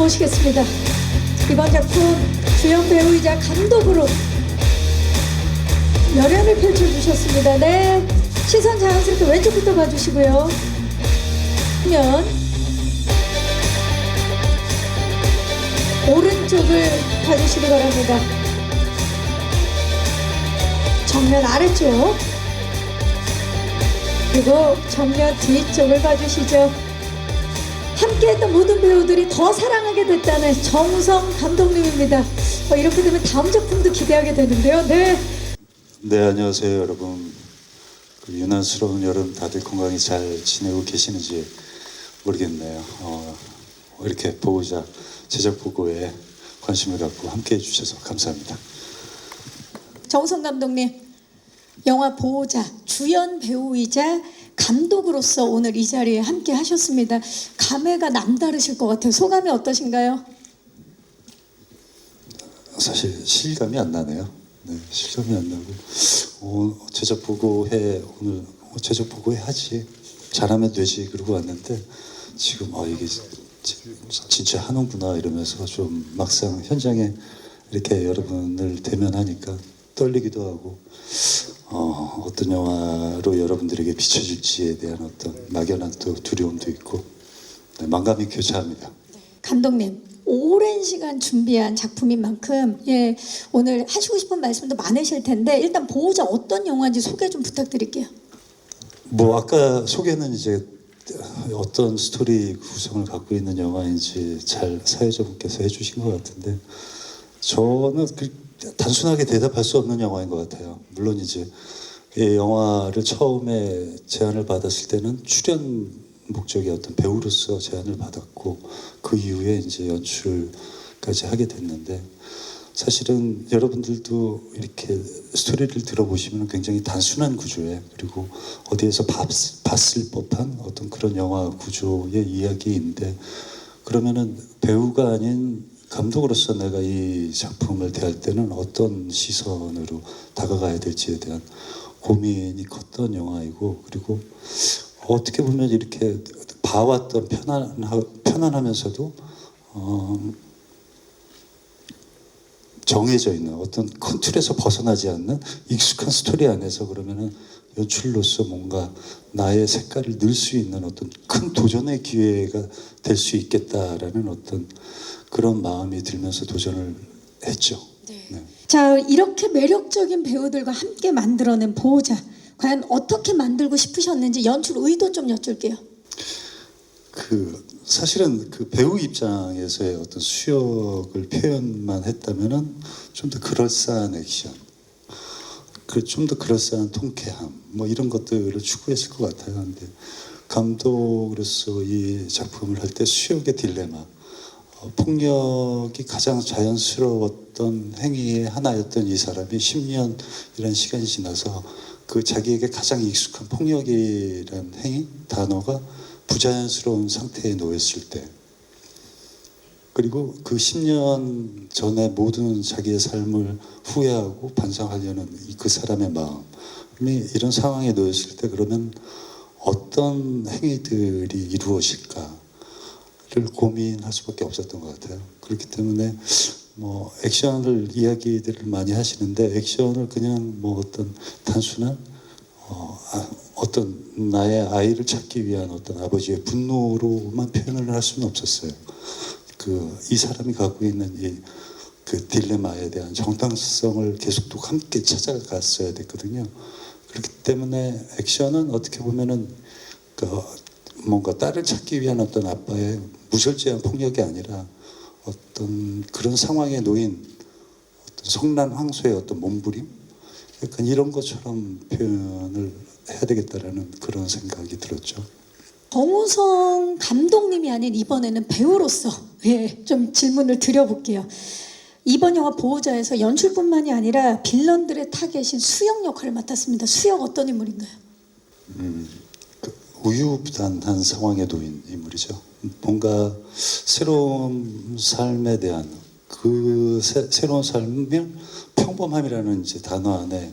모시겠습니다. 이번 작품 주연 배우이자 감독으로 열연을 펼쳐주셨습니다. 네, 시선 자연스럽게 왼쪽부터 봐주시고요. 면 오른쪽을 봐주시기 바랍니다. 정면 아래쪽 그리고 정면 뒤쪽을 봐주시죠. 함께했던 모든 배우들이 더 사랑하게 됐다는 정우성 감독님입니다. 이렇게 되면 다음 작품도 기대하게 되는데요. 네. 네, 안녕하세요 여러분. 유난스러운 여름 다들 건강히 잘 지내고 계시는지 모르겠네요. 이렇게 보고자 제작 보고에 관심을 갖고 함께해 주셔서 감사합니다. 정우성 감독님, 영화 보호자 주연 배우이자 감독으로서 오늘 이 자리에 함께 하셨습니다. 감회가 남다르실 것 같아요. 소감이 어떠신가요? 사실 실감이 안 나네요. 네, 실감이 안 나고 제작 보고회 오늘 제작 보고회 하지 잘하면 되지 그러고 왔는데 지금 이게 진짜 하는구나 이러면서 좀 막상 현장에 이렇게 여러분을 대면하니까 떨리기도 하고 어떤 영화로 여러분들에게 비춰질지에 대한 어떤 막연한 또 두려움도 있고 네, 만감이 교차합니다. 감독님, 오랜 시간 준비한 작품인 만큼 오늘 하시고 싶은 말씀도 많으실 텐데 일단 보호자 어떤 영화인지 소개 좀 부탁드릴게요. 아까 소개는 이제 어떤 스토리 구성을 갖고 있는 영화인지 잘 사회자분께서 해주신 것 같은데 저는 단순하게 대답할 수 없는 영화인 것 같아요. 물론 이제 이 영화를 처음에 제안을 받았을 때는 출연 목적의 어떤 배우로서 제안을 받았고 그 이후에 이제 연출까지 하게 됐는데 사실은 여러분들도 이렇게 스토리를 들어보시면 굉장히 단순한 구조에 그리고 어디에서 봤을 법한 어떤 그런 영화 구조의 이야기인데 그러면은 배우가 아닌 감독으로서 내가 이 작품을 대할 때는 어떤 시선으로 다가가야 될지에 대한 고민이 컸던 영화이고 그리고 어떻게 보면 이렇게 봐왔던 편안하면서도 정해져 있는 어떤 큰 틀에서 벗어나지 않는 익숙한 스토리 안에서 그러면은 연출로서 뭔가 나의 색깔을 넣을 수 있는 어떤 큰 도전의 기회가 될 수 있겠다라는 어떤 그런 마음이 들면서 도전을 했죠. 네. 자, 이렇게 매력적인 배우들과 함께 만들어낸 보호자 과연 어떻게 만들고 싶으셨는지 연출 의도 좀 여쭐게요. 사실은 그 배우 입장에서의 어떤 수역을 표현만 했다면은 좀 더 그럴싸한 액션, 좀 더 그럴싸한 통쾌함, 이런 것들을 추구했을 것 같아요. 근데 감독으로서 이 작품을 할 때 수역의 딜레마, 폭력이 가장 자연스러웠던 행위의 하나였던 이 사람이 10년이라는 시간이 지나서 자기에게 가장 익숙한 폭력이라는 행위, 단어가 부자연스러운 상태에 놓였을 때 그리고 그 10년 전에 모든 자기의 삶을 후회하고 반성하려는 그 사람의 마음이 이런 상황에 놓였을 때 그러면 어떤 행위들이 이루어질까를 고민할 수밖에 없었던 것 같아요. 그렇기 때문에 액션을 이야기들을 많이 하시는데 액션을 그냥 어떤 단순한 어떤 나의 아이를 찾기 위한 어떤 아버지의 분노로만 표현을 할 수는 없었어요. 이 사람이 갖고 있는 그 딜레마에 대한 정당성을 계속 또 함께 찾아갔어야 됐거든요. 그렇기 때문에 액션은 어떻게 보면은 뭔가 딸을 찾기 위한 어떤 아빠의 무절제한 폭력이 아니라 어떤 그런 상황에 놓인 어떤 성난 황소의 어떤 몸부림, 약간 이런 것처럼 표현을 해야 되겠다라는 그런 생각이 들었죠. 정우성 감독님이 아닌 이번에는 배우로서 좀 질문을 드려볼게요. 이번 영화 보호자에서 연출뿐만이 아니라 빌런들의 타겟인 수역 역할을 맡았습니다. 수역 어떤 인물인가요? 우유부단한 상황에 놓인 인물이죠. 뭔가 새로운 삶에 대한 새로운 삶을 평범함이라는 이제 단어 안에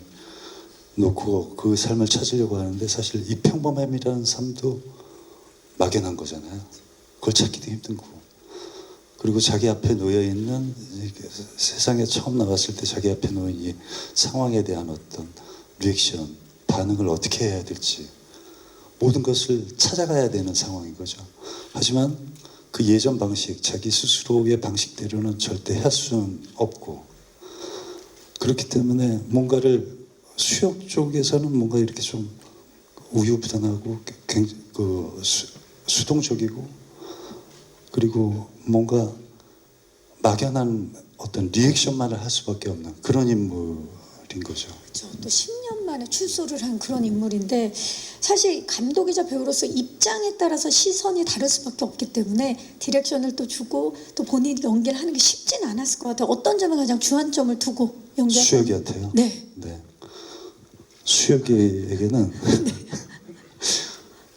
놓고 그 삶을 찾으려고 하는데 사실 이 평범함이라는 삶도 막연한 거잖아요. 그걸 찾기도 힘든 거고 그리고 자기 앞에 놓여 있는 세상에 처음 나왔을 때 자기 앞에 놓인 이 상황에 대한 어떤 리액션, 반응을 어떻게 해야 될지 모든 것을 찾아가야 되는 상황인 거죠. 하지만 그 예전 방식, 자기 스스로의 방식대로는 절대 할 수는 없고, 그렇기 때문에 뭔가를 수역 쪽에서는 뭔가 이렇게 좀 우유부단하고 굉장히 수동적이고, 그리고 뭔가 막연한 어떤 리액션만을 할 수밖에 없는 그런 인물인 거죠. 그렇죠. 또 10년 만에 출소를 한 그런 인물인데, 사실 감독이자 배우로서 입장에 따라서 시선이 다를 수밖에 없기 때문에 디렉션을 또 주고 또 본인이 연기를 하는 게 쉽진 않았을 것 같아요. 어떤 점에 가장 주안점을 두고 연기하는? 수혁이한테요? 네. 네. 수혁이에게는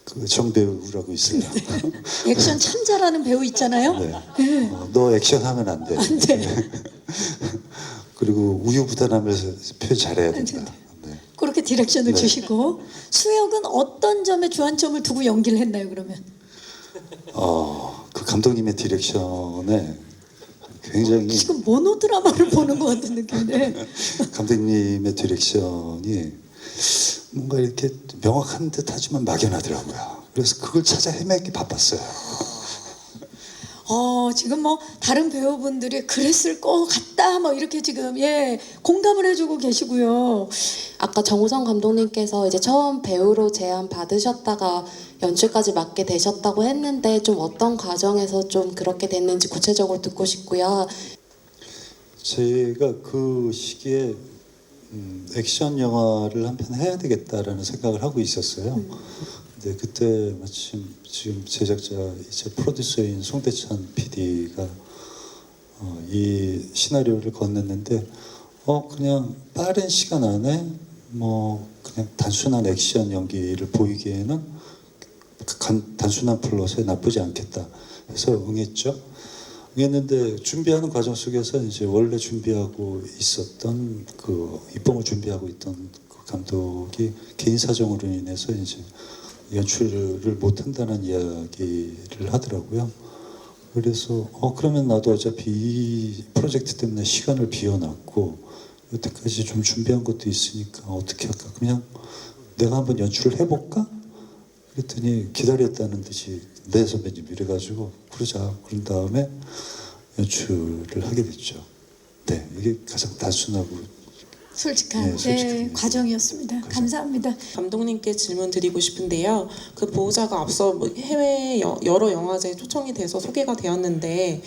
그 정배우라고 있어요. 액션 참 잘하는 배우 있잖아요. 네. 네. 너 액션 하면 안 돼. 안 돼. 그리고 우유부단하면서 표현 잘해야 된다. 네. 그렇게 디렉션을 네. 주시고, 수혁은 어떤 점에 주안점을 두고 연기를 했나요, 그러면? 그 감독님의 디렉션에 굉장히 지금 모노드라마를 보는 것 같은 느낌인데. 감독님의 디렉션이 뭔가 이렇게 명확한 듯하지만 막연하더라고요. 그래서 그걸 찾아 헤매기 바빴어요. 지금 뭐 다른 배우분들이 그랬을 것 같다 뭐 이렇게 지금 공감을 해주고 계시고요. 아까 정우성 감독님께서 이제 처음 배우로 제안 받으셨다가 연출까지 맡게 되셨다고 했는데 좀 어떤 과정에서 좀 그렇게 됐는지 구체적으로 듣고 싶고요. 제가 그 시기에 액션 영화를 한 편 해야 되겠다라는 생각을 하고 있었어요. 근데 그때 마침 지금 제작자이자 프로듀서인 송대찬 PD가 이 시나리오를 건넸는데 그냥 빠른 시간 안에 뭐 그냥 단순한 액션 연기를 보이기에는 단순한 플롯에 나쁘지 않겠다 해서 응했죠. 응했는데 준비하는 과정 속에서 이제 원래 준비하고 있었던 그 입봉을 준비하고 있던 그 감독이 개인 사정으로 인해서 이제 연출을 못 한다는 이야기를 하더라고요. 그래서 그러면 나도 어차피 이 프로젝트 때문에 시간을 비워놨고 여태까지 좀 준비한 것도 있으니까 어떻게 할까? 그냥 내가 한번 연출을 해볼까? 그랬더니 기다렸다는 듯이 네 선배님 이래가지고 그러자. 그런 다음에 연출을 하게 됐죠. 네, 이게 가장 단순하고 솔직한 솔직한 과정이었습니다. 감사합니다. 감독님께 질문 드리고 싶은데요. 그 보호자가 앞서 뭐 해외 여러 영화제에 초청이 돼서 소개가 되었는데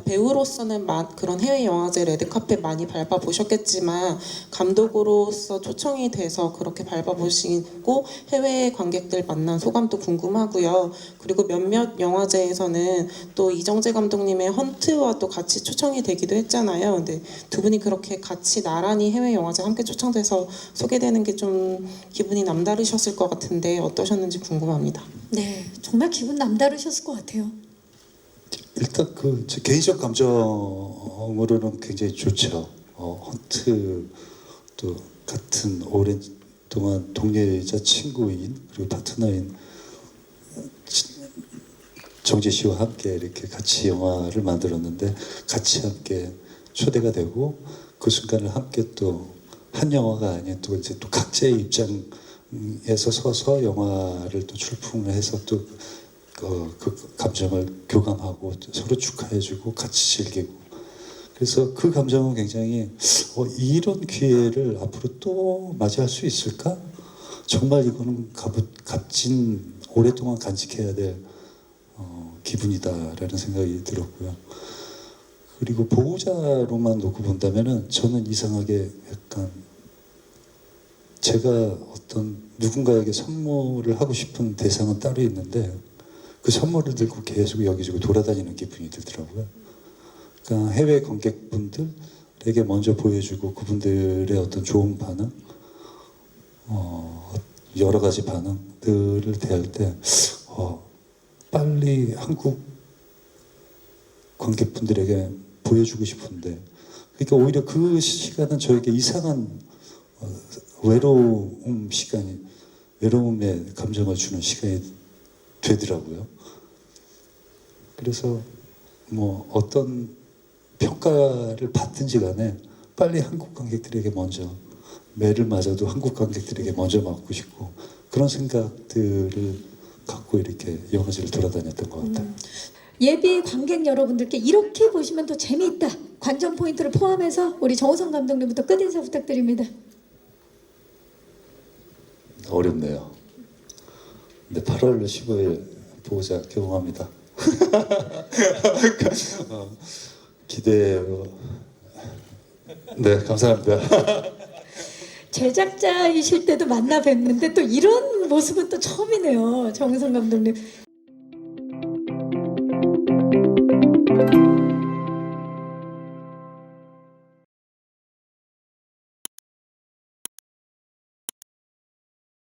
배우로서는 그런 해외 영화제 레드카펫 많이 밟아보셨겠지만 감독으로서 초청이 돼서 그렇게 밟아보시고 해외 관객들 만난 소감도 궁금하고요. 그리고 몇몇 영화제에서는 또 이정재 감독님의 헌트와 또 같이 초청이 되기도 했잖아요. 근데 두 분이 그렇게 같이 나란히 해외 영화제 함께 초청돼서 소개되는 게 좀 기분이 남다르셨을 것 같은데 어떠셨는지 궁금합니다. 네, 정말 기분 남다르셨을 것 같아요. 일단 제 개인적 감정으로는 굉장히 좋죠. 헌트도 같은 오랜 동안 동료이자 친구인 그리고 파트너인 정재 씨와 함께 이렇게 같이 영화를 만들었는데 같이 함께 초대가 되고 그 순간을 함께 또 한 영화가 아닌 또 이제 또 각자의 입장에서 서서 영화를 또 출품을 해서 또 그 감정을 교감하고 서로 축하해주고 같이 즐기고 그래서 그 감정은 굉장히 이런 기회를 앞으로 또 맞이할 수 있을까? 정말 이거는 값진 오랫동안 간직해야 될 기분이다라는 생각이 들었고요. 그리고 보호자로만 놓고 본다면은 저는 이상하게 약간 제가 어떤 누군가에게 선물을 하고 싶은 대상은 따로 있는데 그 선물을 들고 계속 여기저기 돌아다니는 기분이 들더라고요. 그러니까 해외 관객분들에게 먼저 보여주고 그분들의 어떤 좋은 반응, 여러 가지 반응들을 대할 때 빨리 한국 관객분들에게 보여주고 싶은데 그러니까 오히려 그 시간은 저에게 이상한 외로움의 감정을 주는 시간이 되더라고요. 그래서 뭐 어떤 평가를 받든지 간에 빨리 한국 관객들에게 먼저 매를 맞아도 한국 관객들에게 먼저 맞고 싶고 그런 생각들을 갖고 이렇게 영화제를 돌아다녔던 것 같아요. 예비 관객 여러분들께 이렇게 보시면 더 재미있다. 관전 포인트를 포함해서 우리 정우성 감독님부터 끝인사 부탁드립니다. 어렵네요. 근데 8월 15일 보호자 개봉합니다. 기대해요. 네, 감사합니다. 제작자이실 때도 만나 뵙는데 또 이런 모습은 또 처음이네요. 정우성 감독님.